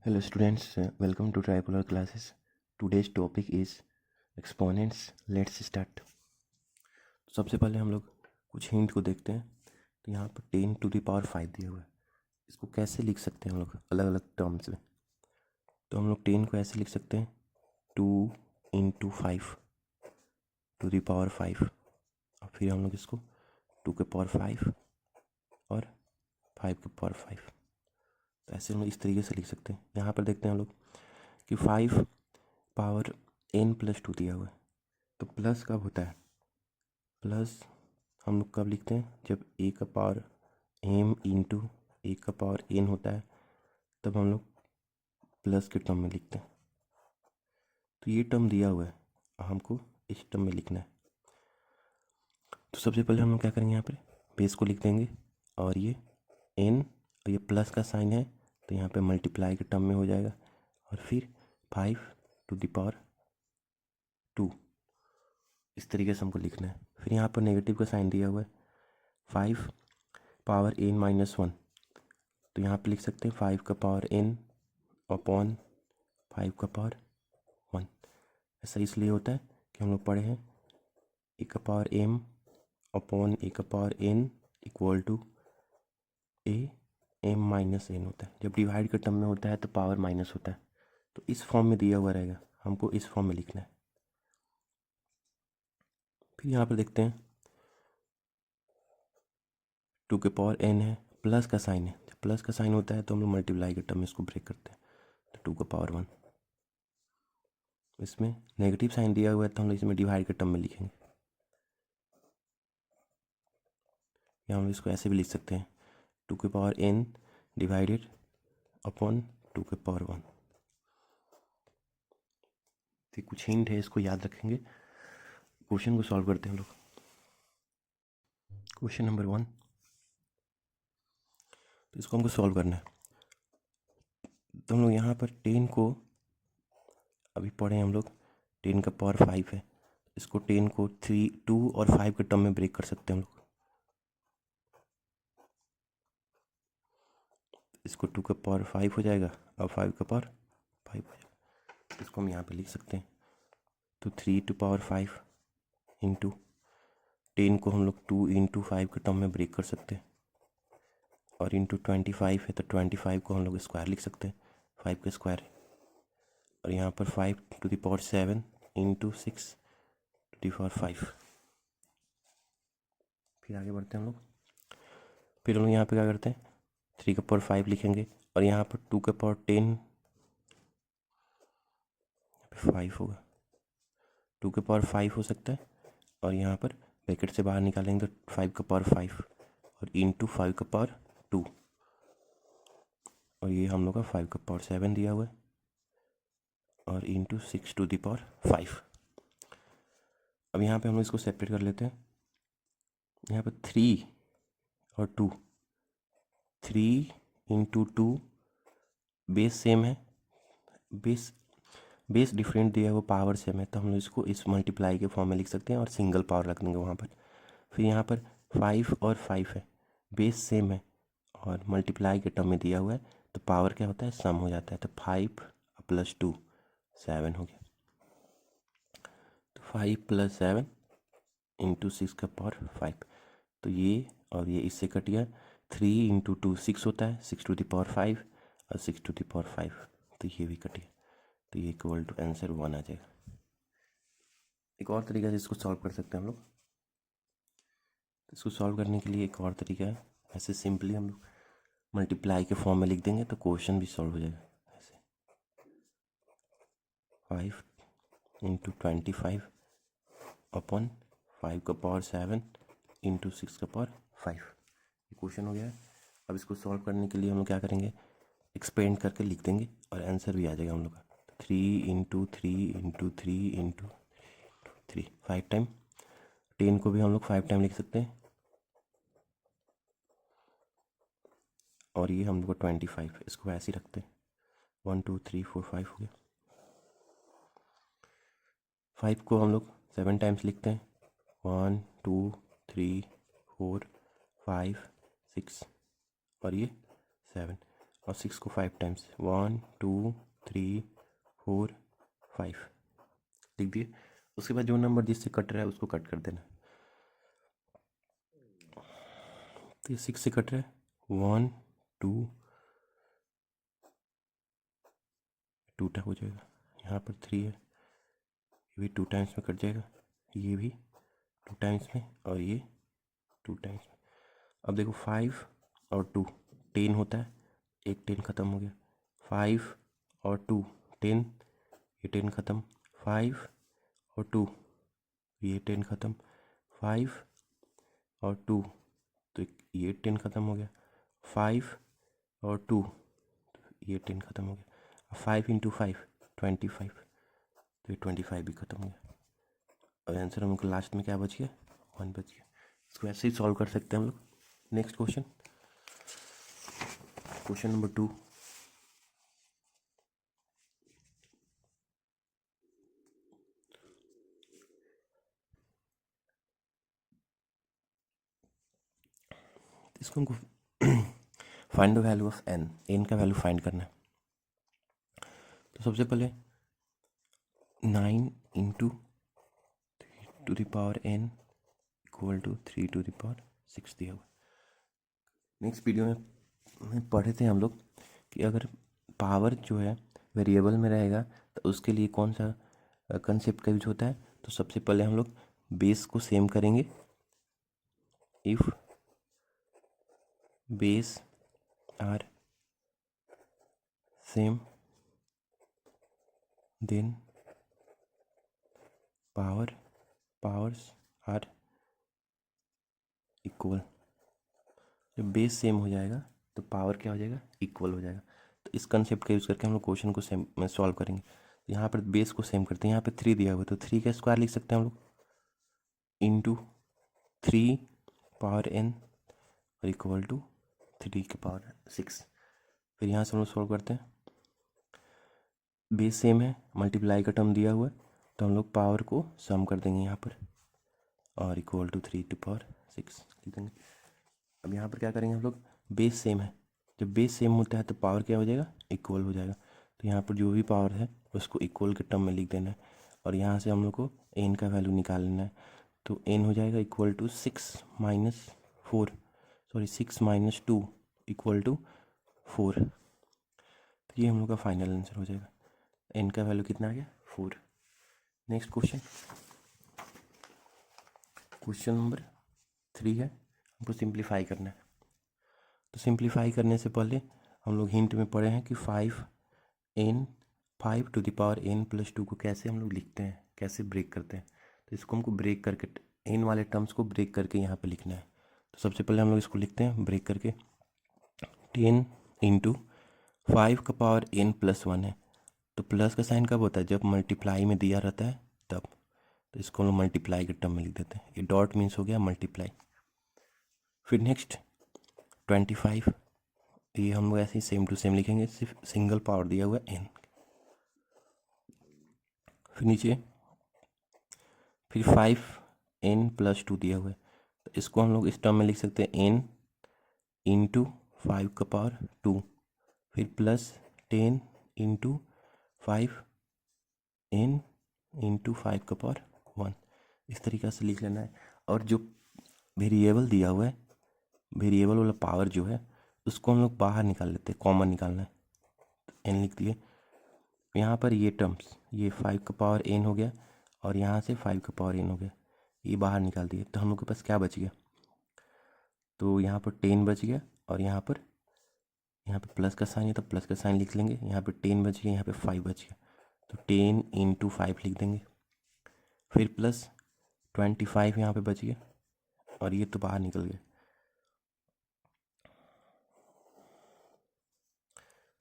Hello students, welcome to Tripolar classes. Today's topic is exponents. Let's start. सबसे पहले हम लोग कुछ हिंट को देखते हैं। तो यहाँ पर 10⁵ दिया हुआ है। इसको कैसे लिख सकते हैं हम लोग अलग अलग टर्म्स में। तो हम लोग 10 को ऐसे लिख सकते हैं 2 × 5⁵ और फिर हम लोग इसको 2⁵ और 5⁵। तो ऐसे हम लोग इस तरीके से लिख सकते हैं। यहाँ पर देखते हैं हम लोग कि 5 पावर n+2 दिया हुआ है। तो प्लस कब होता है? प्लस हम लोग कब लिखते हैं? जब a का पावर m इंटू a का पावर n होता है, तब हम लोग प्लस के टर्म में लिखते हैं। तो ये टर्म दिया हुआ है, हमको इस टर्म में लिखना है। तो सबसे पहले हम लोग क्या करेंगे, यहाँ पर बेस को लिख देंगे और ये n और ये प्लस का साइन है तो यहाँ पे मल्टीप्लाई के टर्म में हो जाएगा और फिर 5⁵ इस तरीके से हमको लिखना है। फिर यहाँ पर नेगेटिव का साइन दिया हुआ है 5 पावर n-1, तो यहाँ पे लिख सकते हैं 5 का पावर n अपॉन 5 का पावर 1। ऐसा इसलिए होता है कि हम लोग पढ़े हैं a का पावर m अपॉन a का power n equal to a m-n होता है। जब डिवाइड के टर्म में होता है तो पावर माइनस होता है। तो इस फॉर्म में दिया हुआ रहेगा, हमको इस फॉर्म में लिखना है। फिर यहाँ पर देखते हैं 2⁵n है, प्लस का साइन है। जब प्लस का साइन होता है तो हम लोग मल्टीप्लाई के टर्म में इसको ब्रेक करते हैं, तो 2⁵1। इसमें नेगेटिव साइन दिया हुआ है तो हम लोग इसमें डिवाइड के टर्म में लिखेंगे, या हम लोग इसको ऐसे भी लिख सकते हैं 2⁵n डिवाइडेड अपॉन 2⁵1। तो कुछ हिंट है, इसको याद रखेंगे। क्वेश्चन को सॉल्व करते हैं हम लोग। क्वेश्चन नंबर 1, तो इसको हमको सॉल्व करना है। तो हम लोग यहाँ पर 10 को अभी पढ़े हम लोग 10 का पावर 5 है, इसको 10 को 3, 2 और 5 के टर्म में ब्रेक कर सकते हैं हम लोग। इसको 2 का पावर 5 हो जाएगा और 5 का पावर 5 हो जाएगा। इसको हम यहाँ पे लिख सकते हैं। तो 3⁵ इंटू 10 को हम लोग 2 × 5 के टर्म में ब्रेक कर सकते हैं, और इंटू 25 है तो 25 को हम लोग स्क्वायर लिख सकते हैं, 5 का स्क्वायर। और यहाँ पर 5⁵ इंटू 6⁵5। फिर आगे बढ़ते हैं हम लोग। फिर हम लोग यहाँ पे क्या करते हैं, 3⁵5 लिखेंगे और यहाँ पर 2⁵10 5 होगा, 2⁵5 हो सकता है। और यहाँ पर ब्रैकेट से बाहर निकालेंगे तो 5⁵5 और इंटू 5⁵2, और ये हम लोग का 5⁵7 दिया हुआ है और इंटू 6⁵5। अब यहाँ पे हम लोग इसको सेपरेट कर लेते हैं। यहाँ पर 3 और 2, 3 × 2 बेस सेम है, बेस डिफरेंट दिया है, वो पावर सेम है, तो हम लोग इसको इस मल्टीप्लाई के फॉर्म में लिख सकते हैं और सिंगल पावर रख देंगे वहाँ पर। फिर यहाँ पर 5 और 5 है, बेस सेम है और मल्टीप्लाई के टर्म में दिया हुआ है, तो पावर क्या होता है, सम हो जाता है। तो 5 + 2 7 हो गया। तो 5 + 7 इंटू 6⁵5। तो ये और ये इससे कट गया। 3 × 2 6 होता है, 6⁵5 और 6⁵5, तो ये भी कट गया। तो ये इक्वल टू आंसर 1 आ जाएगा। एक और तरीका से इसको सॉल्व कर सकते हैं हम लोग। तो इसको सॉल्व करने के लिए एक और तरीका है, ऐसे सिंपली हम लोग मल्टीप्लाई के फॉर्म में लिख देंगे तो क्वेश्चन भी सॉल्व हो जाएगा। ऐसे 5 × 25 अपॉन 5⁵7 इंटू 6⁵5, ये क्वेश्चन हो गया है। अब इसको सॉल्व करने के लिए हम लोग क्या करेंगे, एक्सपेंड करके लिख देंगे और आंसर भी आ जाएगा हम लोग का। 3 × 3 × 3 × 3 5 टाइम। 10 को भी हम लोग 5 टाइम लिख सकते हैं, और ये हम लोग को 25, इसको ऐसे ही रखते हैं। 1 2 3 4 5 हो गया। 5 को हम लोग 7 टाइम्स लिखते हैं, 1 2 3 4 5 6 और ये 7। और 6 को 5 टाइम्स, 1 2 3 4 5 लिख दिए। उसके बाद जो नंबर जिससे कट रहा है उसको कट कर देना। तो ये 6 से कट रहा है, 1 2 2 हो जाएगा। यहाँ पर 3 है, ये भी 2 टाइम्स में कट जाएगा, ये भी 2 टाइम्स में, और ये 2 टाइम्स में। अब देखो 5 और 2 10 होता है, एक 10 ख़त्म हो गया। 5 और 2 10, ये 10 ख़त्म। 5 और 2 ये 10 ख़त्म। 5 और 2 तो ये 10 ख़त्म हो गया। 5 और 2 ये 10 ख़त्म हो गया। 5 इंटू 5 25, तो ये 25 भी ख़त्म हो गया। और आंसर हमको लास्ट में क्या बच गया, 1 बच गया। इसको ऐसे ही सॉल्व कर सकते हैं हम लोग। Next question, question number 2। इसको हमको find the value of n का वैल्यू फाइंड करना है। तो सबसे पहले 9 into 3 to the power n equal to 3 to the power 6 दिया हुआ। नेक्स्ट वीडियो में पढ़े थे हम लोग कि अगर पावर जो है वेरिएबल में रहेगा तो उसके लिए कौन सा कंसेप्ट का यूज होता है। तो सबसे पहले हम लोग बेस को सेम करेंगे। If base are same then powers are equal. जब बेस सेम हो जाएगा तो पावर क्या हो जाएगा, इक्वल हो जाएगा। तो इस कंसेप्ट का यूज़ करके हम लोग क्वेश्चन को सेम में सॉल्व करेंगे। तो यहाँ पर बेस को सेम करते हैं, यहाँ पे 3 दिया हुआ है तो 3 का स्क्वायर लिख सकते हैं हम लोग, इंटू 3 पावर n और इक्वल टू 3 के पावर 6। फिर यहाँ से हम लोग सॉल्व करते हैं, बेस सेम है, मल्टीप्लाई का टर्म दिया हुआ है तो हम लोग पावर को सम कर देंगे यहाँ पर, और इक्वल टू 3 टू पावर 6 लिख देंगे। अब यहाँ पर क्या करेंगे हम लोग, बेस सेम है, जब बेस सेम होता है तो पावर क्या हो जाएगा, इक्वल हो जाएगा। तो यहाँ पर जो भी पावर है उसको इक्वल के टर्म में लिख देना है, और यहाँ से हम लोग को एन का वैल्यू निकाल लेना है। तो एन हो जाएगा equal to 6 minus 2 equal to 4। तो ये हम लोग का फाइनल आंसर हो जाएगा। एन का वैल्यू कितना आ गया, 4। नेक्स्ट क्वेश्चन, क्वेश्चन नंबर 3 है, हमको सिंप्लीफाई करना है। तो सिंप्लीफाई करने से पहले हम लोग हिंट में पढ़े हैं कि 5 to the power n plus 2 को कैसे हम लोग लिखते हैं, कैसे ब्रेक करते हैं। तो इसको हमको ब्रेक करके n वाले टर्म्स को ब्रेक करके यहाँ पे लिखना है। तो सबसे पहले हम लोग इसको लिखते हैं ब्रेक करके, 10 इंटू 5 का पावर n प्लस 1 है। तो प्लस का साइन कब होता है, जब मल्टीप्लाई में दिया रहता है तब। तो इसको हम लोग मल्टीप्लाई के टर्म में लिख देते हैं, ये डॉट मीन्स हो गया मल्टीप्लाई। फिर नेक्स्ट 25, ये हम लोग ऐसे ही सेम टू सेम लिखेंगे, सिर्फ सिंगल पावर दिया हुआ है n। फिर नीचे फिर 5n प्लस 2 दिया हुआ है, तो इसको हम लोग इस टर्म में लिख सकते हैं n इंटू 5 का पावर 2, फिर प्लस 10 इंटू 5n इंटू 5 का पावर 1। इस तरीक़े से लिख लेना है। और जो वेरिएबल दिया हुआ है, वेरिएबल वाला पावर जो है उसको हम लोग बाहर निकाल लेते हैं, कॉमन निकालना है। तो n लिख दिए, यहाँ पर ये टर्म्स, ये 5 का पावर n हो गया और यहाँ से 5 का पावर n हो गया, ये बाहर निकाल दिए। तो हम लोग के पास क्या बच गया, तो यहाँ पर 10 बच गया, और यहाँ पर प्लस का साइन है तो प्लस का साइन लिख लेंगे। यहाँ पे 10 बच गया, यहाँ पे 5 बच गया, तो 10 इंटू 5 लिख देंगे। फिर प्लस 25 यहाँ पे बच गया, और ये तो बाहर निकल गया।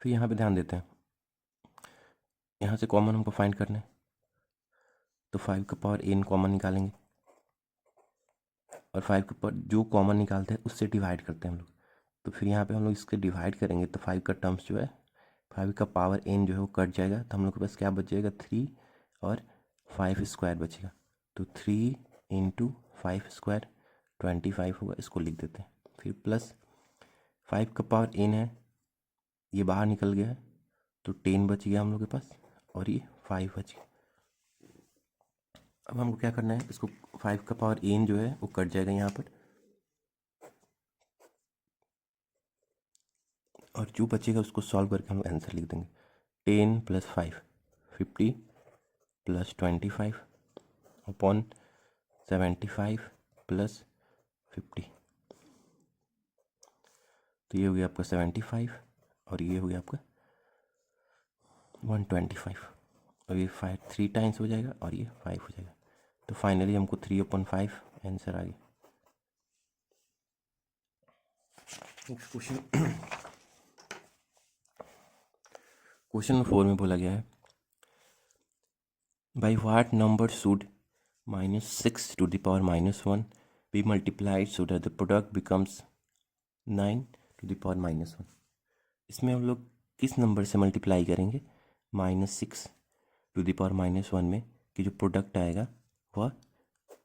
फिर यहाँ पे ध्यान देते हैं, यहाँ से कॉमन हमको फाइंड करना है, तो 5 का पावर n कॉमन निकालेंगे, और 5 के पावर जो कॉमन निकालते हैं उससे डिवाइड करते हैं हम लोग। तो फिर यहाँ पे हम लोग इसके डिवाइड करेंगे तो 5 का टर्म्स जो है, 5 का पावर n जो है वो कट जाएगा, तो हम लोग के पास क्या बच जाएगा, 3 और 5 स्क्वायर बचेगा। तो 3 इंटू 5 स्क्वायर 25 होगा, इसको लिख देते हैं। फिर प्लस 5 का पावर n है, ये बाहर निकल गया है तो 10 बच गया हम लोग के पास और ये 5 बच गया। अब हमको क्या करना है, इसको 5 का पावर n जो है वो कट जाएगा यहाँ पर, और जो बचेगा उसको सॉल्व करके हम आंसर लिख देंगे। 10 + 5 50 + 25 अपॉन 75 + 50, तो ये हो गया आपका 75 और ये हो गया आपका 125, और ये 5 3 टाइम्स हो जाएगा और ये 5 हो जाएगा। तो फाइनली हमको 3/5 आंसर आ गया। नेक्स्ट क्वेश्चन, क्वेश्चन नंबर 4 में बोला गया है by what number should -6 to the power -1 be multiplied so that the product becomes 9 to the power -1। इसमें हम लोग किस नंबर से मल्टीप्लाई करेंगे -6 to the power -1 में कि जो प्रोडक्ट आएगा वह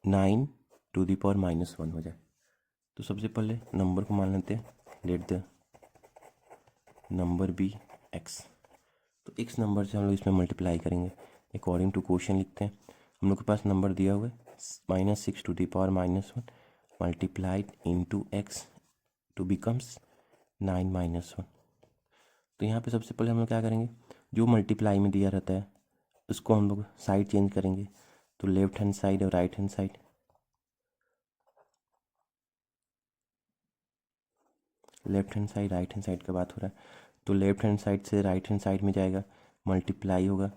9 to the power -1 हो जाए। तो सबसे पहले नंबर को मान लेते हैं, let the number be x। तो x नंबर से हम लोग इसमें मल्टीप्लाई करेंगे अकॉर्डिंग टू क्वेश्चन। लिखते हैं, हम लोग के पास नंबर दिया हुआ है -6 to the power -1 multiplied into x to becomes 9 - 1। तो यहाँ पे सबसे पहले हम लोग क्या करेंगे, जो मल्टीप्लाई में दिया रहता है उसको हम लोग साइड चेंज करेंगे। तो लेफ्ट हैंड साइड और right hand side, left hand side right hand side का बात हो रहा है, तो लेफ्ट हैंड साइड से राइट हैंड साइड में जाएगा, मल्टीप्लाई होगा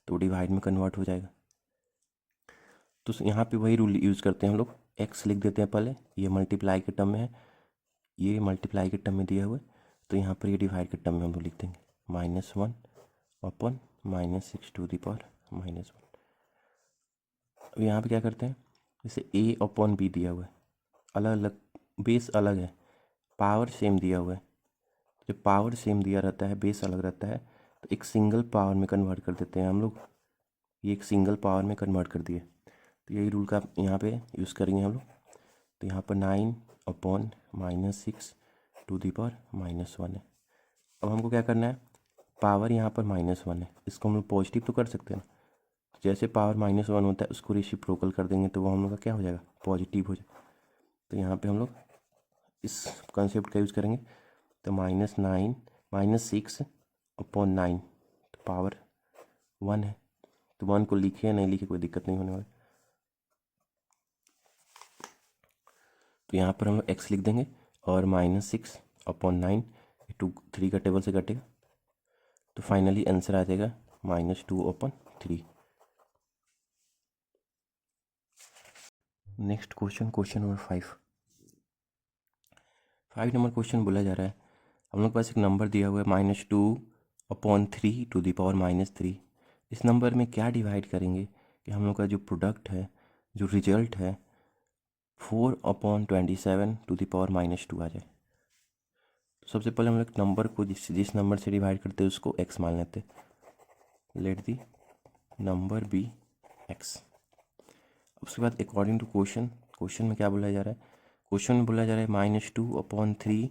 तो डिवाइड में कन्वर्ट हो जाएगा। तो यहाँ पे वही रूल यूज़ करते हैं हम लोग, x लिख देते हैं पहले, ये मल्टीप्लाई के टर्म में है, ये मल्टीप्लाई के टर्म में दिया हुआ है, तो यहाँ पर ये डिवाइड के टर्म में हम लोग लिख देंगे -1 अपॉन -6 to the power -1। अब यहाँ पे क्या करते हैं, जैसे a अपॉन b दिया हुआ है, अलग अलग बेस अलग है, पावर सेम दिया हुआ है। जब पावर सेम दिया रहता है, बेस अलग रहता है, तो एक सिंगल पावर में कन्वर्ट कर देते हैं हम लोग। ये एक सिंगल पावर में कन्वर्ट कर दिए, तो यही रूल का यहाँ पे यूज़ करेंगे हम लोग। तो यहाँ पर 9 अपॉन -6 to the power -1 है। अब हमको क्या करना है, पावर यहाँ पर -1 है, इसको हम लोग पॉजिटिव तो कर सकते हैं ना। जैसे पावर -1 होता है उसको रेसिप्रोकल कर देंगे तो वो हम लोग का क्या हो जाएगा, पॉजिटिव हो जाएगा। तो यहाँ पे हम लोग इस कॉन्सेप्ट का यूज़ करेंगे। तो -6 अपॉन 9, तो पावर 1 है, तो 1 को लिखे या नहीं लिखे कोई दिक्कत नहीं होने वाली। तो यहाँ पर हम लोग x लिख देंगे और -6 अपॉन 9, 2 3 का टेबल से कटेगा, तो फाइनली आंसर आ जाएगा -2/3। Next question, question number 5 number question बोला जा रहा है, हम लोग के पास एक नंबर दिया हुआ है -2/3 to the power -3। इस नंबर में क्या डिवाइड करेंगे कि हम लोग का जो प्रोडक्ट है, जो रिजल्ट है 4/27 to the power -2 आ जाए। तो सबसे पहले हम लोग नंबर को जिस नंबर से डिवाइड करते हैं उसको x मान लेते हैं, let the number be x। उसके बाद अकॉर्डिंग टू क्वेश्चन, क्वेश्चन में क्या बोला जा रहा है, क्वेश्चन में बोला जा रहा है -2/3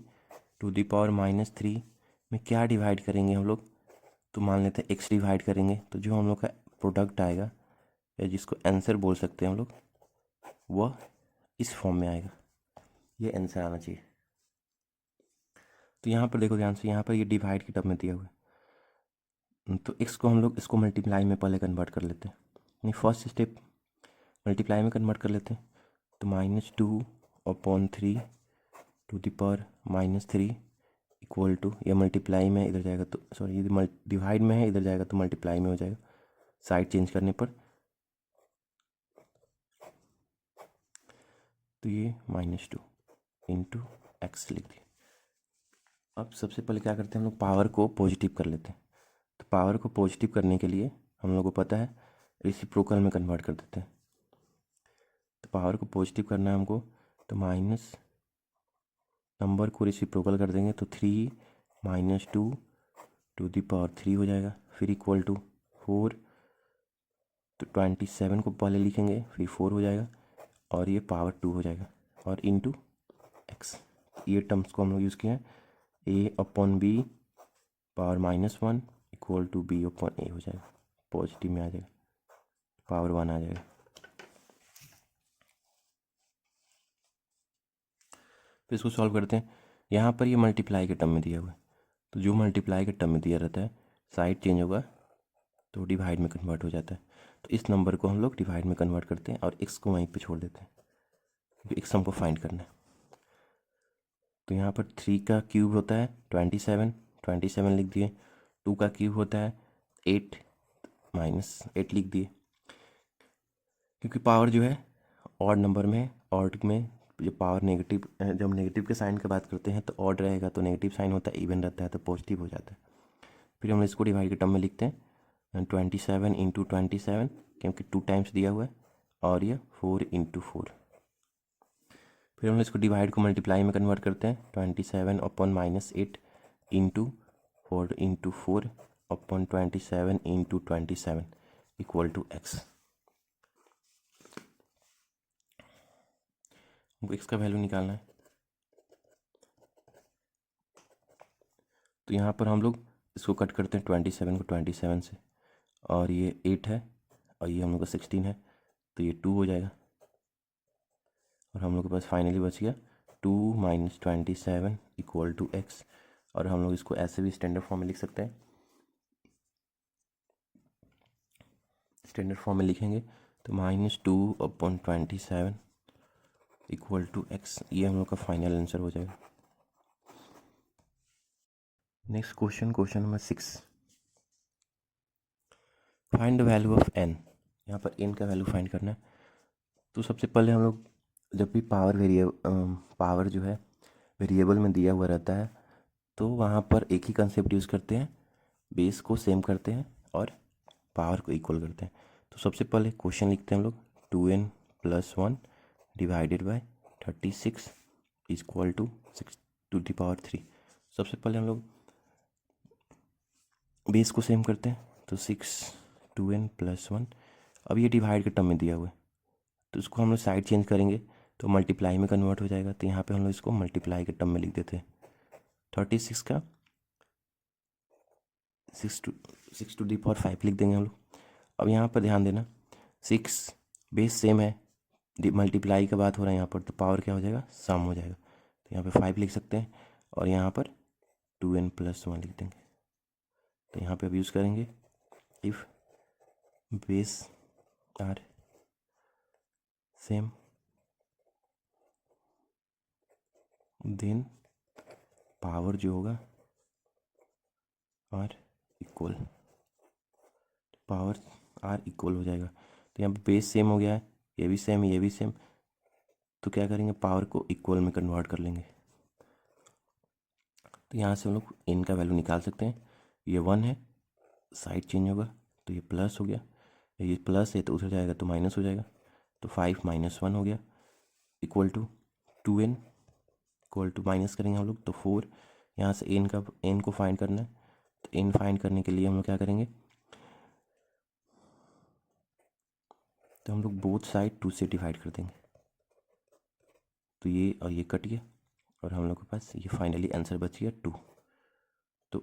to the power -3 में क्या डिवाइड करेंगे हम लोग। तो मान लेते हैं x डिवाइड करेंगे, तो जो हम लोग का प्रोडक्ट आएगा या जिसको आंसर बोल सकते हैं हम लोग, वह इस फॉर्म में आएगा, ये आंसर आना चाहिए। तो यहाँ पर देखो ध्यान से, यहाँ पर ये डिवाइड के टर्म में दिया हुआ है, तो x को हम लोग इसको मल्टीप्लाई में पहले कन्वर्ट कर लेते हैं, नहीं फर्स्ट स्टेप मल्टीप्लाई में कन्वर्ट कर लेते हैं। तो -2/3 to the power -3 equal to, ये मल्टीप्लाई में इधर जाएगा तो सॉरी ये डिवाइड में है, इधर जाएगा तो मल्टीप्लाई में हो जाएगा साइड चेंज करने पर। तो ये -2 इंटू एक्स लिख दिए। अब सबसे पहले क्या करते हैं हम लोग, पावर को पॉजिटिव कर लेते हैं। तो पावर को पॉजिटिव करने के लिए हम लोग को पता है रेसिप्रोकल में कन्वर्ट कर देते हैं। तो पावर को पॉजिटिव करना है हमको, तो माइनस नंबर को रेसिप्रोकल कर देंगे तो 3 -2 to the power 3 हो जाएगा, फिर इक्वल टू 4, तो 27 को पहले लिखेंगे फिर 4 हो जाएगा और ये पावर 2 हो जाएगा और इंटू एक्स। ये टर्म्स को हम लोग यूज़ किए हैं a/b power -1 equal to B upon A हो जाएगा, पॉजिटिव में आ जाएगा, पावर 1 आ जाएगा। फिर इसको सॉल्व करते हैं। यहाँ पर ये मल्टीप्लाई के टर्म में दिया हुआ है, तो जो मल्टीप्लाई के टर्म में दिया रहता है साइड चेंज होगा तो डिवाइड में कन्वर्ट हो जाता है। तो इस नंबर को हम लोग डिवाइड में कन्वर्ट करते हैं और एक्स को वहीं पे छोड़ देते हैं, क्योंकि एक्स हमको फाइंड करना है। तो यहाँ पर 3 का क्यूब होता है 27 लिख दिए। 2 का क्यूब होता है 8 -8 लिख दिए, क्योंकि पावर जो है ऑड नंबर में, ऑड में जो पावर नेगेटिव, जब नेगेटिव के साइन की बात करते हैं तो ऑड रहेगा तो नेगेटिव साइन होता है, इवन रहता है तो पॉजिटिव हो जाता है। फिर हम इसको डिवाइड के टर्म में लिखते हैं 27 इंटू 27, क्योंकि 2 टाइम्स दिया हुआ है, और ये 4 इंटू 4। फिर हम इसको डिवाइड को मल्टीप्लाई में कन्वर्ट करते हैं 27 upon -8 into 4 into 4 upon 27 into 27 equal to x. हमको एक्स का वैल्यू निकालना है, तो यहाँ पर हम लोग इसको कट करते हैं 27 को 27 से, और ये 8 है और ये हम लोग का 16 है, तो ये 2 हो जाएगा, और हम लोग के पास फाइनली बच गया 2 - 27 इक्वल टू एक्स। और हम लोग इसको ऐसे भी स्टैंडर्ड फॉर्म में लिख सकते हैं। स्टैंडर्ड फॉर्म में लिखेंगे तो -2 अपॉन 27 इक्वल टू एक्स, ये हम लोग का फाइनल आंसर हो जाएगा। Next question, question number 6, find the value of n। यहाँ पर n का वैल्यू फाइंड करना है। तो सबसे पहले हम लोग जब भी पावर जो है वेरिएबल में दिया हुआ रहता है तो वहाँ पर एक ही कंसेप्ट यूज़ करते हैं, बेस को सेम करते हैं और पावर को इक्वल करते हैं। तो सबसे पहले क्वेश्चन लिखते हैं हम लोग 2n + 1 divided by 36 equal to 6⁻3। सबसे पहले हम लोग बेस को सेम करते हैं, तो 2n + 1। अब ये डिवाइड के टर्म में दिया हुआ है तो इसको हम लोग साइड चेंज करेंगे तो मल्टीप्लाई में कन्वर्ट हो जाएगा। तो यहाँ पे हम लोग इसको मल्टीप्लाई के टर्म में लिख देते हैं। 36 का 6⁵ लिख देंगे हम लोग। अब यहाँ पर ध्यान देना, 6 बेस सेम है, मल्टीप्लाई का बात हो रहा है यहाँ पर, तो पावर क्या हो जाएगा, सम हो जाएगा। तो यहाँ पे 5 लिख सकते हैं और यहाँ पर 2n + 1 लिख देंगे। तो यहाँ पे अब यूज़ करेंगे if base are same then power जो होगा are equal, power are equal हो जाएगा। तो यहाँ पे बेस सेम हो गया है, ये भी सेम, ये भी सेम, तो क्या करेंगे, पावर को इक्वल में कन्वर्ट कर लेंगे। तो यहाँ से हम लोग n का वैल्यू निकाल सकते हैं। ये 1 है, साइड चेंज होगा तो ये प्लस हो गया, ये प्लस है तो उधर जाएगा तो माइनस हो जाएगा, तो 5 - 1 हो गया equal to 2n equal to minus करेंगे हम लोग तो 4। यहाँ से n को फाइंड करना है, तो n फाइंड करने के लिए हम लोग क्या करेंगे, तो हम लोग बोथ साइड 2 से डिवाइड कर देंगे, तो ये और ये कट गया और हम लोग के पास ये फाइनली आंसर बच गया 2। तो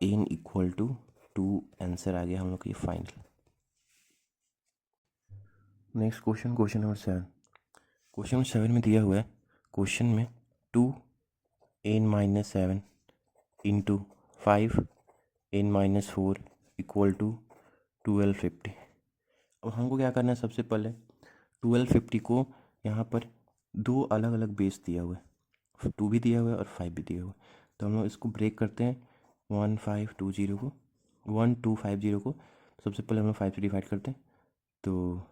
n इक्वल टू 2 आंसर आ गया हम लोग का ये final. Next question, question number 7। Question number 7 में दिया हुआ है, क्वेश्चन में 2n - 7 into 5n - 4 equal to 1250। अब हमको क्या करना है, सबसे पहले 1250 को यहाँ पर 2 अलग अलग बेस दिया हुआ है, 2 भी दिया हुआ है और 5 भी दिया हुआ है। तो हम लोग इसको ब्रेक करते हैं 1520 को 1250 को। सबसे पहले हम लोग 5 से डिवाइड करते हैं, तो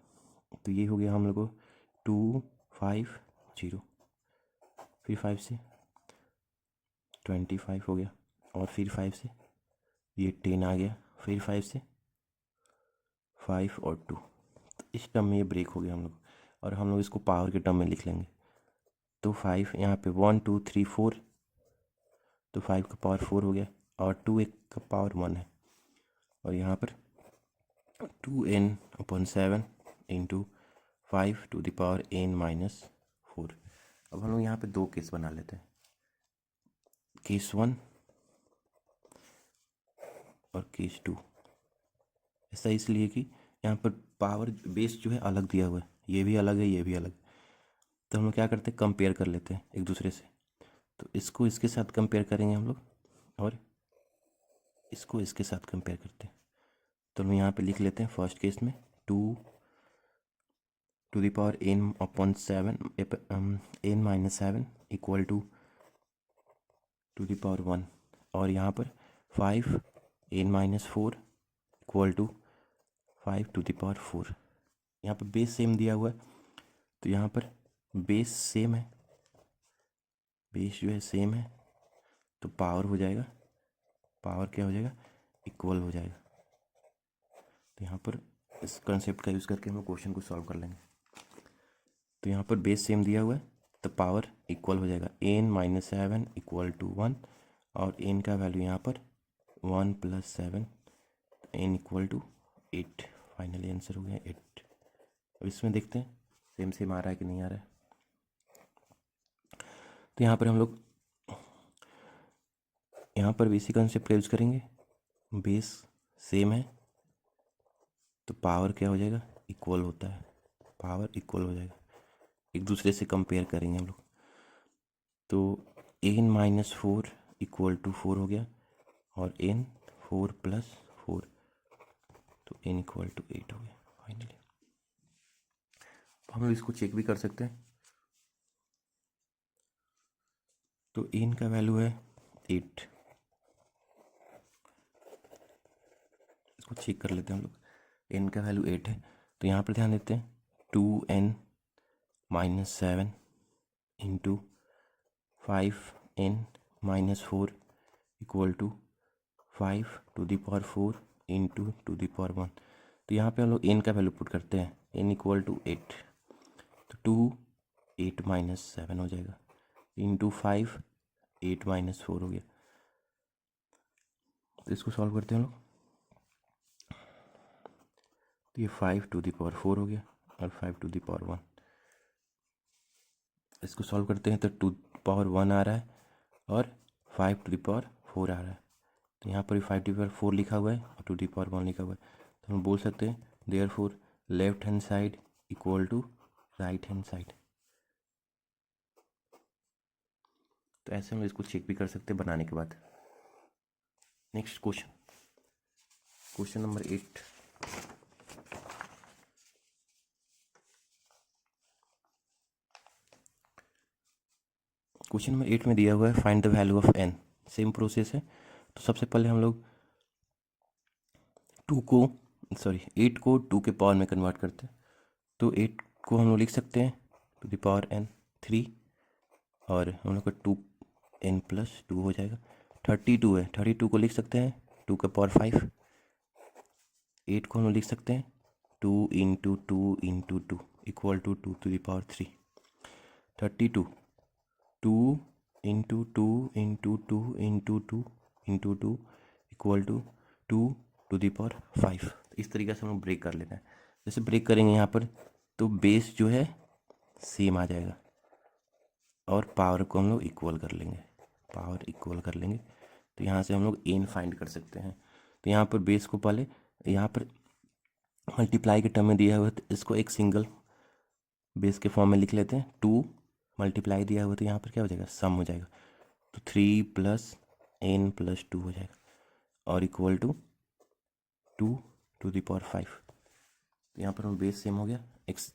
ये हो गया हम लोग को 250, फिर 5 से 25 हो गया, और फिर 5 से ये 10 आ गया, फिर 5 से 5 और 2। तो इस टर्म में ये ब्रेक हो गया हम लोग, और हम लोग इसको पावर के टर्म में लिख लेंगे। तो 5 यहाँ पे 1 2 3 4, तो 5 का पावर 4 हो गया, और 2 एक का पावर 1 है, और यहाँ पर 2n/7 इंटू 5⁻n - 4। अब हम लोग यहाँ पे 2 केस बना लेते हैं। केस 1, और केस 2। ऐसा इसलिए कि यहाँ पर पावर बेस जो है अलग दिया हुआ है, ये भी अलग है, ये भी अलग। तो हम लोग क्या करते हैं, कंपेयर कर लेते हैं एक दूसरे से। तो इसको इसके साथ कंपेयर करेंगे हम लोग, और इसको इसके साथ कंपेयर करते हैं। तो हम यहाँ पे लिख लेते हैं फर्स्ट केस में 2 to the power n/7 n-7 equal to the power 1, और यहाँ पर 5 n-4 equal to 5 to the power 4। यहाँ पर बेस सेम दिया हुआ है, तो यहाँ पर बेस सेम है, बेस जो है सेम है, तो पावर हो जाएगा, पावर क्या हो जाएगा, इक्वल हो जाएगा। तो यहाँ पर इस कंसेप्ट का यूज़ करके हम लोग क्वेश्चन को सॉल्व कर लेंगे। तो यहाँ पर बेस सेम दिया हुआ है, तो पावर इक्वल हो जाएगा n-7 इक्वल टू 1, और n का वैल्यू यहाँ पर 1 + 7, n equal to 8। Finally answer हो गया 8। अब इसमें देखते हैं सेम सेम आ रहा है कि नहीं आ रहा है। तो यहाँ पर हम लोग यहाँ पर भी इसी कंसेप्ट का यूज़ करेंगे, बेस सेम है तो पावर क्या हो जाएगा, इक्वल होता है, पावर इक्वल हो जाएगा, एक दूसरे से कंपेयर करेंगे हम लोग। तो n-4 इक्वल टू 4 हो गया, और n 4 + 4, तो n इक्वल टू 8 हो गया फाइनली। हम लोग इसको चेक भी कर सकते हैं। तो n का वैल्यू है 8, इसको चेक कर लेते हैं हम लोग। n का वैल्यू 8 है, तो यहाँ पर ध्यान देते हैं 2n-7 into 5n-4 equal to 5 to the power 4 into to the power 1। तो यहाँ पे हम लोग n का वैल्यू पुट करते हैं, n इक्वल टू 8, तो 2 8-7 हो जाएगा, इंटू 5 8-4 हो गया। तो इसको सॉल्व करते हैं हम लोग। तो ये 5 टू द पावर 4 हो गया, और 5 टू द पावर 1। इसको सॉल्व करते हैं तो 2 पावर 1 आ रहा है, और 5 टू द पावर 4 आ रहा है। तो यहाँ पर भी 5 टू द पावर 4 लिखा हुआ है, और 2 टू द पावर 1 लिखा हुआ है। तो हम बोल सकते हैं therefore left hand side equal to right hand side. तो ऐसे हम इसको चेक भी कर सकते हैं बनाने के बाद। Next question, question number 8। Question number 8 में दिया हुआ है find the value of n। Same process है। तो सबसे पहले हम लोग 8 को 2 के पावर में कन्वर्ट करते हैं। तो 8 को हम लोग लिख सकते हैं टू द पावर n 3, और हम लोग का 2n+2 हो जाएगा। 32 है, 32 को लिख सकते हैं 2 के पावर 5। 8 को हम लोग लिख सकते हैं 2 × 2 × 2 equal to 2 to the power 3। 32 2 × 2 × 2 × 2 × 2 equal to 2 to the power 5। इस तरीके से हम लोग ब्रेक कर लेते हैं। जैसे ब्रेक करेंगे यहाँ पर, तो बेस जो है सेम आ जाएगा, और पावर को हम लोग इक्वल कर लेंगे, पावर इक्वल कर लेंगे। तो यहाँ से हम लोग n फाइंड कर सकते हैं। तो यहाँ पर बेस को पहले यहाँ पर मल्टीप्लाई के टर्म में दिया हुआ है, तो इसको एक सिंगल बेस के फॉर्म में लिख लेते हैं। 2 मल्टीप्लाई दिया हुआ, तो यहाँ पर क्या हो जाएगा, सम हो जाएगा। तो 3 + n+2 हो जाएगा, और equal to 2 to the power 5। तो यहाँ पर हम बेस सेम हो गया x,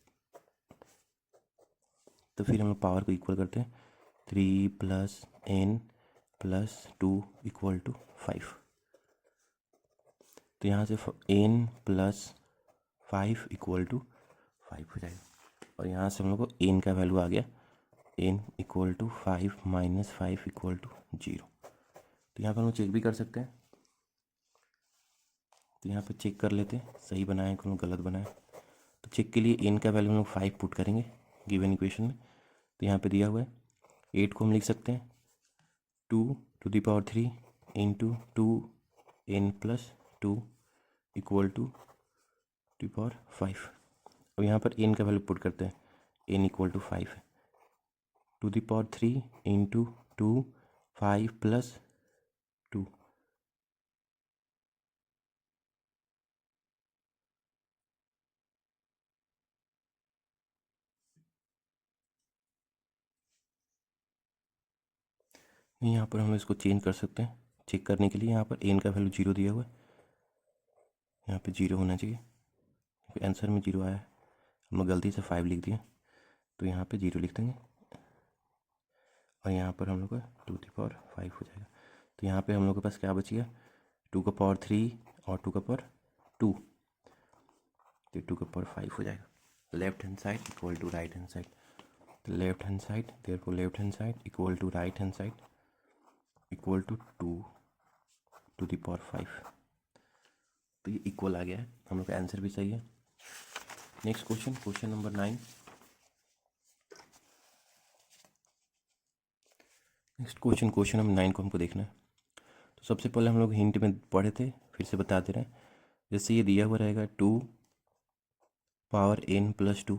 तो फिर हम लोग पावर को इक्वल करते हैं। 3 + n+2 इक्वल टू 5। तो यहाँ से n+5 इक्वल टू 5 हो जाएगा, और यहाँ से हम लोग को n का वैल्यू आ गया, n equal to 5 - 5 equal to 0। तो यहाँ पर हम लोग चेक भी कर सकते हैं। तो यहाँ पर चेक कर लेते हैं सही बनाए कि गलत बनाए। तो चेक के लिए n का वैल्यू हम लोग 5 पुट करेंगे गिवन इक्वेशन में। तो यहाँ पे दिया हुआ है 8 को हम लिख सकते हैं 2 to the power 3 × 2n+2 equal to power 5। अब यहाँ पर n का वैल्यू पुट करते हैं, n इक्वल टू 5 है, टू द पावर 3 × 2 5 + 2 यहाँ पर हम लोग इसको चेंज कर सकते हैं चेक करने के लिए। यहाँ पर एन का वैल्यू 0 दिया हुआ है, यहाँ पे 0 होना चाहिए, आंसर में 0 आया है, हम लोग गलती से 5 लिख दिए तो यहाँ पे 0 लिख देंगे और यहाँ पर हम लोग का 2⁵ हो जाएगा। तो यहाँ पे हम लोग के पास क्या बच गया, 2⁵ और 2⁵, तो 2⁵ हो जाएगा। Left hand side equal to right hand side, तो left hand side therefore left hand side equal to right hand side equal to 2⁵। तो ये इक्वल आ गया है, हम लोग का आंसर भी सही है। Next question, question number 9। Next question number 9 को हमको देखना है। तो सबसे पहले हम लोग हिंट में पढ़े थे, फिर से बता दे रहे हैं। जैसे ये दिया हुआ रहेगा 2⁴n+2,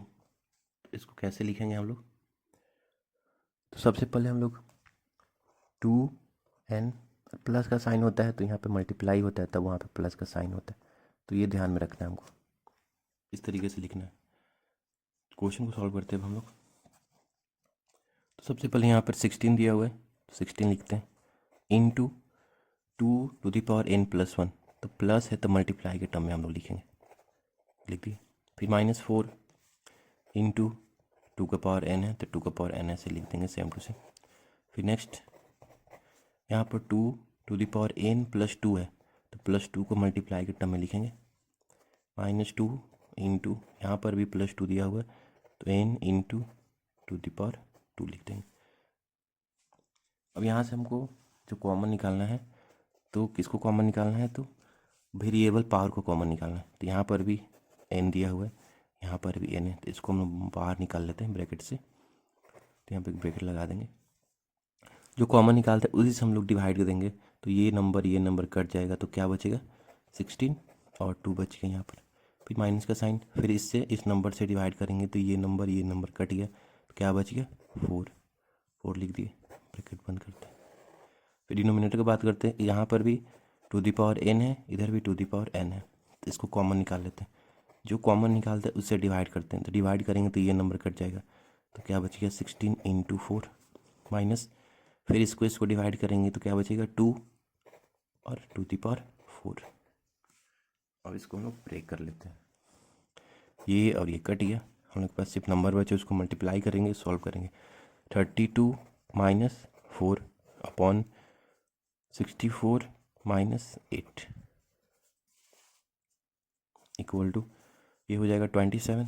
इसको कैसे लिखेंगे हम लोग। तो सबसे पहले हम लोग 2n प्लस का साइन होता है तो यहाँ पे मल्टीप्लाई होता है, तब वहाँ पे प्लस का साइन होता है, तो ये ध्यान में रखना है हमको, इस तरीके से लिखना है। क्वेश्चन को सॉल्व करते हैं हम लोग। तो सबसे पहले यहाँ पर 16 दिया हुआ है, तो 16 लिखते हैं इंटू 2⁴n+1, तो प्लस है तो मल्टीप्लाई के टर्म में हम लोग लिखेंगे, लिख दिए। फिर -4 इंटू 2⁴n है तो 2⁴n ऐसे लिख देंगे सेम टू सेम। फिर नेक्स्ट यहाँ पर 2⁴n+2 है तो +2 को मल्टीप्लाई के टर्म में लिखेंगे, -2 इंटू यहाँ पर भी +2 दिया हुआ है तो n इंटू 2⁴ लिख देंगे। अब यहाँ से हमको जो कॉमन निकालना है, तो किसको कॉमन निकालना है, तो वेरिएबल पावर को कॉमन निकालना है। तो यहाँ पर भी n दिया हुआ है, यहाँ पर भी n है, तो इसको हम बाहर निकाल लेते हैं ब्रैकेट से। तो यहाँ पे ब्रैकेट लगा देंगे, जो कॉमन निकालते हैं उसी से हम लोग डिवाइड कर देंगे, तो ये नंबर कट जाएगा, तो क्या बचेगा 16 और 2 बच गया यहाँ पर। फिर माइनस का साइन, फिर इससे इस नंबर से डिवाइड करेंगे तो ये नंबर कट गया, तो क्या बच गया 4 लिख दिए, ब्रैकेट बंद करते हैं। फिर डिनोमिनेटर की बात करते हैं, यहाँ पर भी 2⁴n है, इधर भी 2⁴n है, तो इसको कॉमन निकाल लेते हैं। जो कॉमन निकालते हैं उससे डिवाइड करते हैं, तो डिवाइड करेंगे तो ये नंबर कट जाएगा, तो क्या बच गया 16 इंटू 4 माइनस, फिर इसको डिवाइड करेंगे तो क्या बचेगा 2 और 2⁴। अब इसको हम लोग ब्रेक कर लेते हैं, ये और ये कट गया, हम लोग के पास सिर्फ नंबर बचे, उसको मल्टीप्लाई करेंगे, सॉल्व करेंगे। 32 - 4 अपॉन 64 - 8 इक्वल टू, ये हो जाएगा 27।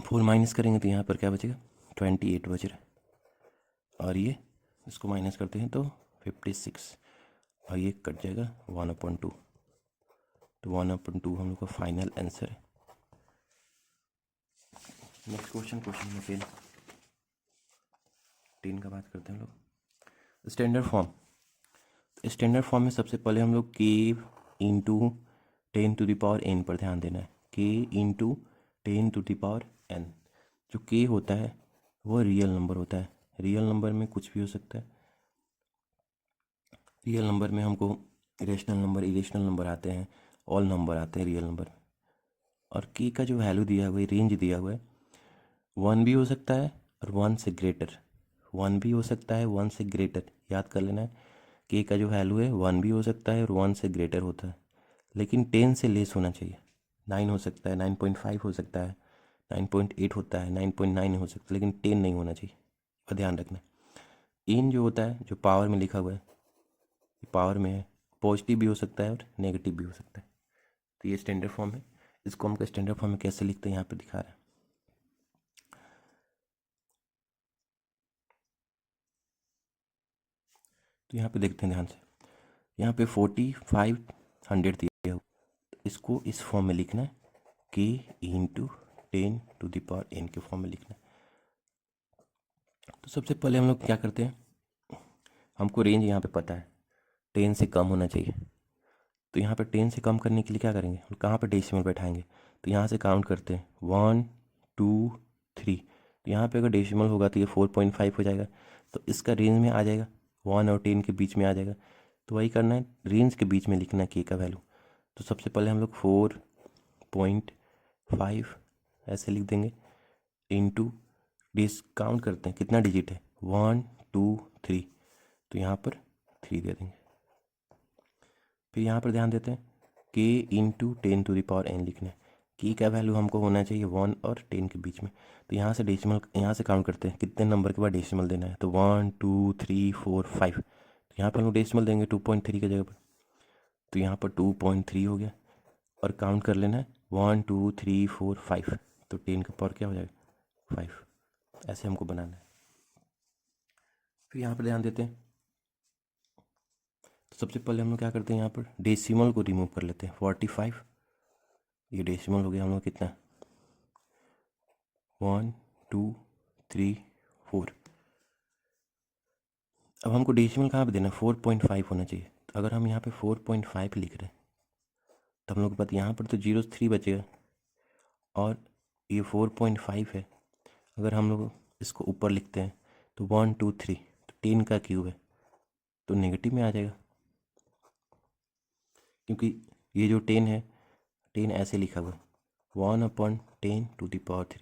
4 माइनस करेंगे तो यहाँ पर क्या बचेगा 28 बच रहा है, और ये इसको माइनस करते हैं तो 56, और ये कट जाएगा 1/2, तो 1/2 हम लोग का फाइनल आंसर है। नेक्स्ट क्वेश्चन नंबर 10 का बात करते हैं हम लोग। स्टैंडर्ड फॉर्म में सबसे पहले हम लोग k इंटू 10⁻n पर ध्यान देना है, k इंटू 10⁻n। जो k होता है वो रियल नंबर होता है, रियल नंबर में कुछ भी हो सकता है, रियल नंबर में हमको रेशनल नंबर, इरेशनल नंबर आते हैं, ऑल नंबर आते हैं रियल नंबर। और k का जो वैल्यू दिया हुआ है, रेंज दिया हुआ है, 1 भी हो सकता है और 1 से ग्रेटर, 1 भी हो सकता है 1 से ग्रेटर, याद कर लेना है। k का जो वैल्यू है 1 भी हो सकता है और 1 से ग्रेटर होता है, लेकिन 10 से लेस होना चाहिए। 9 हो सकता है, 9.5 हो सकता है, 9.8 होता है, 9.9 हो सकता है, लेकिन 10 नहीं होना चाहिए, और ध्यान रखना। इन जो होता है, जो पावर में लिखा हुआ है, पावर में है, पॉजिटिव भी हो सकता है और नेगेटिव भी हो सकता है। तो ये स्टैंडर्ड फॉर्म है, इसको हम स्टैंडर्ड फॉर्म में कैसे लिखते हैं यहाँ पे दिखा रहा है। तो यहाँ पे देखते हैं ध्यान से, यहाँ पे 45 100 दिया हुआ, इसको इस फॉर्म में लिखना है, k इंटू 10⁻n के फॉर्म में लिखना है। तो सबसे पहले हम लोग क्या करते हैं, हमको रेंज यहाँ पे पता है 10 से कम होना चाहिए, तो यहाँ पे 10 से कम करने के लिए क्या करेंगे, हम कहाँ पे डेसिमल बैठाएंगे, तो यहाँ से काउंट करते हैं 1 2 3, तो यहाँ पे अगर डेसिमल होगा तो ये 4.5 हो जाएगा, तो इसका रेंज में आ जाएगा, 1 और 10 के बीच में आ जाएगा। तो वही करना है, रेंज के बीच में लिखना है k का वैल्यू। तो सबसे पहले हम लोग 4.5 ऐसे लिख देंगे, इंटू काउंट करते हैं कितना डिजिट है, 1 2 3, तो यहाँ पर 3 दे देंगे। फिर यहाँ पर ध्यान देते हैं k इंटू 10⁻n लिखना है। की का वैल्यू हमको होना चाहिए 1 और 10 के बीच में। तो यहाँ से डेसिमल, यहाँ से काउंट करते हैं कितने नंबर के बाद डेसिमल देना है। तो 1 2 3 4 5, तो यहाँ पर हम लोग डेसिमल देंगे 2.3 की जगह पर। तो यहाँ पर 2.3 हो गया और काउंट कर लेना है 1 2 3 4 5, तो 10 का पावर क्या हो जाएगा 5। ऐसे हमको बनाना है। फिर यहाँ पर ध्यान देते हैं, तो सबसे पहले हम लोग क्या करते हैं, यहाँ पर डेसिमल को रिमूव कर लेते हैं। 45, ये डेसिमल हो गया हम लोग कितना 1 2 3 4। अब हमको डेसिमल कहाँ पे देना है, 4.5 होना चाहिए। तो अगर हम यहाँ पे 4.5 लिख रहे हैं तो हम लोग के पास यहाँ पर तो 0 3 बचेगा और ये 4.5 है। अगर हम लोग इसको ऊपर लिखते हैं तो 1 2 3, तो 10 का क्यूब है तो नेगेटिव में आ जाएगा, क्योंकि ये जो 10 है, 10 ऐसे लिखा हुआ है 1/10⁻3।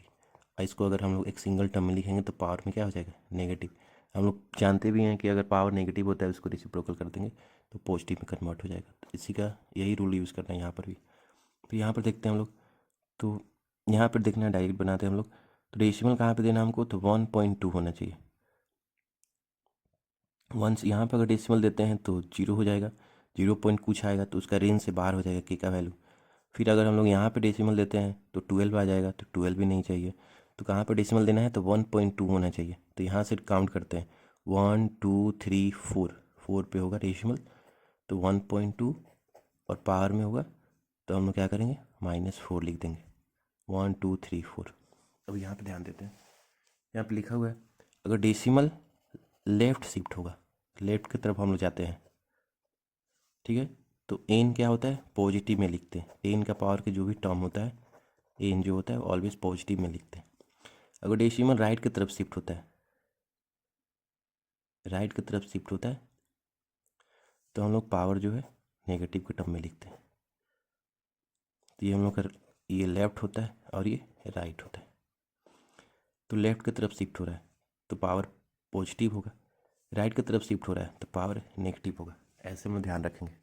इसको अगर हम लोग एक सिंगल टर्म में लिखेंगे तो पावर में क्या हो जाएगा नेगेटिव। हम लोग जानते भी हैं कि अगर पावर नेगेटिव होता है उसको रेसिप्रोकल कर देंगे तो पॉजिटिव में कन्वर्ट हो जाएगा। तो इसी का यही रूल यूज़ करना है यहाँ पर भी। तो यहाँ पर देखते हैं हम लोग, तो यहाँ पर देखना है, डायरेक्ट बनाते हैं हम लोग। तो डेसिमल कहाँ पे देना हमको, तो 1.2 होना चाहिए। वंस यहाँ पर अगर डेसिमल देते हैं तो 0 हो जाएगा, 0 पॉइंट कुछ आएगा तो उसका रेंज से बाहर हो जाएगा के का वैल्यू। फिर अगर हम लोग यहाँ पे डेसिमल देते हैं तो 12 आ जाएगा, तो 12 भी नहीं चाहिए। तो कहाँ पे डेसिमल देना है, तो 1.2 होना चाहिए। तो यहाँ से काउंट करते हैं 1 2 3 4, 4 पे होगा डेसिमल, तो 1.2 और पावर में होगा तो हम लोग क्या करेंगे -4 लिख देंगे, 1 2 3 4। अब यहाँ पे ध्यान देते हैं, यहाँ पे लिखा हुआ है अगर डेसिमल लेफ़्ट शिफ्ट होगा, लेफ़्ट की तरफ हम लोग जाते हैं, ठीक है, तो एन क्या होता है पॉजिटिव में लिखते हैं। एन का पावर के जो भी टर्म होता है, एन जो होता है ऑलवेज पॉजिटिव में लिखते हैं। अगर डेसिमल राइट की तरफ शिफ्ट होता है, राइट की तरफ शिफ्ट होता है तो हम लोग पावर जो है नेगेटिव के टर्म में लिखते हैं। तो ये हम लोग का ये लेफ़्ट होता है और ये राइट होता है। तो लेफ़्ट की तरफ शिफ्ट हो रहा है तो पावर पॉजिटिव होगा, राइट की तरफ शिफ्ट हो रहा है तो पावर नेगेटिव होगा। ऐसे में ध्यान रखेंगे।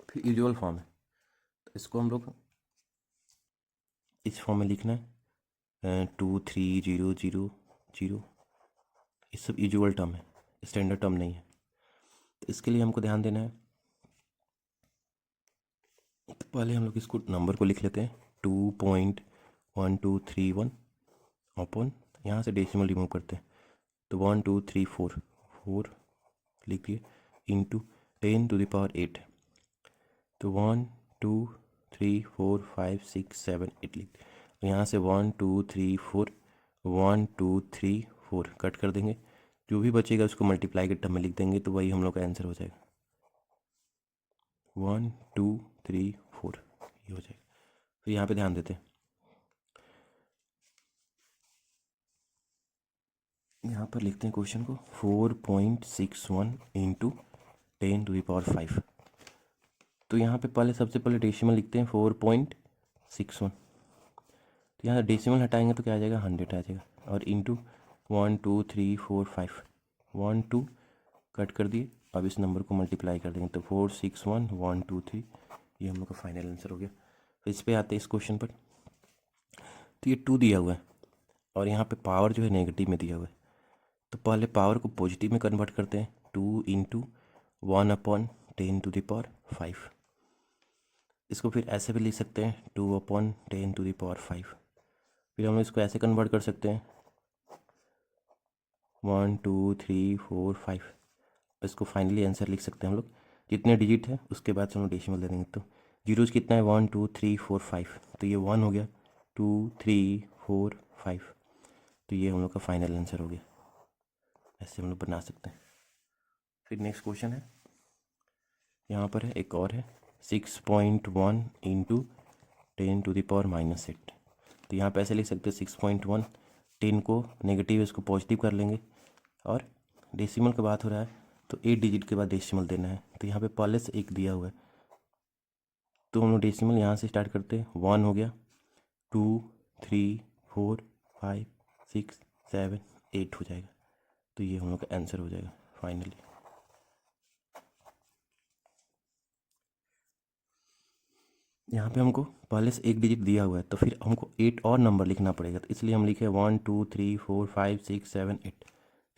फिर यूजुअल फॉर्म है, तो इसको हम लोग इस फॉर्म में लिखना है 2 3 0 0 0। ये सब यूजुअल टर्म है, स्टैंडर्ड टर्म नहीं है। तो इसके लिए हमको ध्यान देना है, तो पहले हम लोग इसको नंबर को लिख लेते हैं 2.1231 अपॉन, यहाँ से डेसिमल रिमूव करते हैं तो 1 2 3 4 4 लिख दिए इंटू 10⁸ तो 1 2 3 4 5 6 7 8 लिख दिए। तो यहाँ से 1 2 3 4 1 2 3 4 कट कर देंगे, जो भी बचेगा उसको मल्टीप्लाई के टर्म में लिख देंगे तो वही हम लोग का आंसर हो जाएगा 1 2 3 4, ये हो जाएगा। फिर यहाँ पे ध्यान देते हैं, यहाँ पर लिखते हैं क्वेश्चन को 4.61 इंटू 10⁵। तो यहाँ पे पहले सबसे पहले डेसिमल लिखते हैं 4.61, तो यहाँ डेसिमल हटाएंगे तो क्या आ जाएगा 100 आ जाएगा, और इंटू 1 2 3 4 5 1 2 कट कर दिए। अब इस नंबर को मल्टीप्लाई कर देंगे तो 461 1 2 3, ये हम लोग का फाइनल आंसर हो गया। फिर इस पर आते हैं इस क्वेश्चन पर, तो ये 2 दिया हुआ है और यहाँ पे पावर जो है नेगेटिव में दिया हुआ है। तो पहले पावर को पॉजिटिव में कन्वर्ट करते हैं, 2 इंटू 1/10⁵। इसको फिर ऐसे भी लिख सकते हैं 2/10⁵। फिर हम इसको ऐसे कन्वर्ट कर सकते हैं 1 2 3 4 5। इसको फाइनली आंसर लिख सकते हैं हम लोग, जितने डिजिट है उसके बाद से हम लोग डेसिमल दे देंगे। तो जीरोज कितना है 1 2 3 4 5, तो ये 1 हो गया, 2 3 4 5, तो ये हम लोग का फाइनल आंसर हो गया। ऐसे हम लोग बना सकते हैं। फिर नेक्स्ट क्वेश्चन है, यहाँ पर है एक और है 6.1 इंटू 10⁻⁻8। तो यहाँ पे ऐसे लिख सकते हैं 6.1, 10 को नेगेटिव इसको पॉजिटिव कर लेंगे, और डेसिमल की बात हो रहा है तो 8 डिजिट के बाद डेसिमल देना है। तो यहाँ पे पहले से एक दिया हुआ है तो हम लोग डेसिमल यहाँ से स्टार्ट करते हैं, 1 हो गया, 2 3 4 5 6 7 8 हो जाएगा। तो ये हम लोग का आंसर हो जाएगा फाइनली। यहाँ पे हमको पहले से एक डिजिट दिया हुआ है, तो फिर हमको 8 और नंबर लिखना पड़ेगा, तो इसलिए हम लिखे 1 2 3 4 5 6 7 8।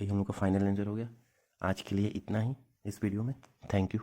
तो ये हम लोग का फाइनल आंसर हो गया। आज के लिए इतना ही इस वीडियो में। Thank you.